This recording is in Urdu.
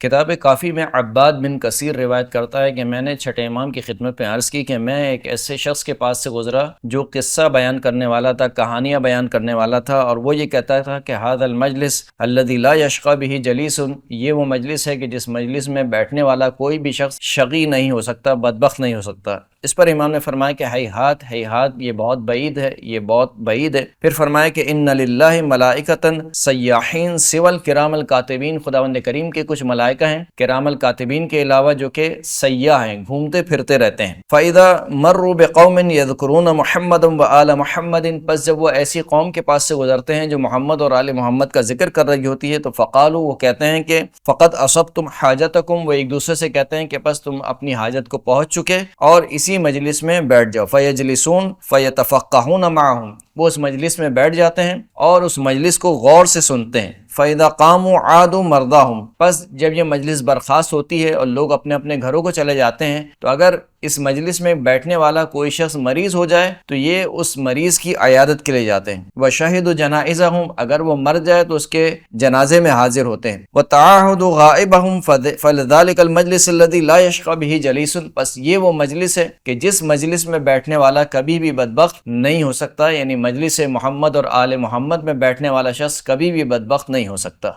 کتاب کافی میں عباد بن کثیر روایت کرتا ہے کہ میں نے چھٹے امام کی خدمت میں عرض کی کہ میں ایک ایسے شخص کے پاس سے گزرا جو قصہ بیان کرنے والا تھا، کہانیاں بیان کرنے والا تھا، اور وہ یہ کہتا تھا کہ ھذا المجلس الذی لا یشقی بہ جلیس، یہ وہ مجلس ہے کہ جس مجلس میں بیٹھنے والا کوئی بھی شخص شقی نہیں ہو سکتا، بدبخت نہیں ہو سکتا۔ اس پر امام نے فرمایا کہ ہیہات ہیہات، یہ بہت بعید ہے، یہ بہت بعید ہے۔ پھر فرمایا کہ ان للہ ملائکۃ سیاحین سوى الکرام الکاتبین، خداوند کریم کے کچھ ملائکہ ہیں کرام الکاتبین کے علاوہ جو کہ سیاح ہیں، گھومتے پھرتے رہتے ہیں۔ فَإِذَا مَرُّوا بِقَوْمٍ يَذْكُرُونَ مُحَمَّدًا وَآلَ مُحَمَّدٍ، پس جب وہ ایسی قوم کے پاس سے گزرتے ہیں جو محمد اور آل محمد کا ذکر کر رہی ہوتی ہے تو فقالوا، وہ کہتے ہیں کہ فقد اصبتم حاجتکم، وہ ایک دوسرے سے کہتے ہیں کہ بس تم اپنی حاجت کو پہنچ چکے اور اسی مجلس میں بیٹھ جاؤ۔ فَيَجْلِسُونَ فَيَتَفَقَّهُونَ مَعَهُمْ، وہ اس مجلس میں بیٹھ جاتے ہیں اور اس مجلس کو غور سے سنتے ہیں۔ فَإِذَا قَامُوا عَادُوا مَرْضَاهُمْ، پس جب یہ مجلس برخاست ہوتی ہے اور لوگ اپنے اپنے گھروں کو چلے جاتے ہیں تو اگر اس مجلس میں بیٹھنے والا کوئی شخص مریض ہو جائے تو یہ اس مریض کی عیادت کے لیے جاتے ہیں۔ وَشَهِدُوا جَنَائِزَهُمْ، اگر وہ مر جائے تو اس کے جنازے میں حاضر ہوتے ہیں۔ وَتَعَاهَدُوا غَائِبَهُمْ فَلِذَلِكَ الْمَجْلِسِ الَّذِي لَا يَشْقَى بِهِ جَلِيسٌ، پس یہ وہ مجلس ہے کہ جس مجلس میں بیٹھنے والا کبھی بھی بدبخت نہیں ہو سکتا، یعنی مجلس محمد اور آل محمد میں بیٹھنے والا شخص کبھی بھی بدبخت نہیں ہو سکتا۔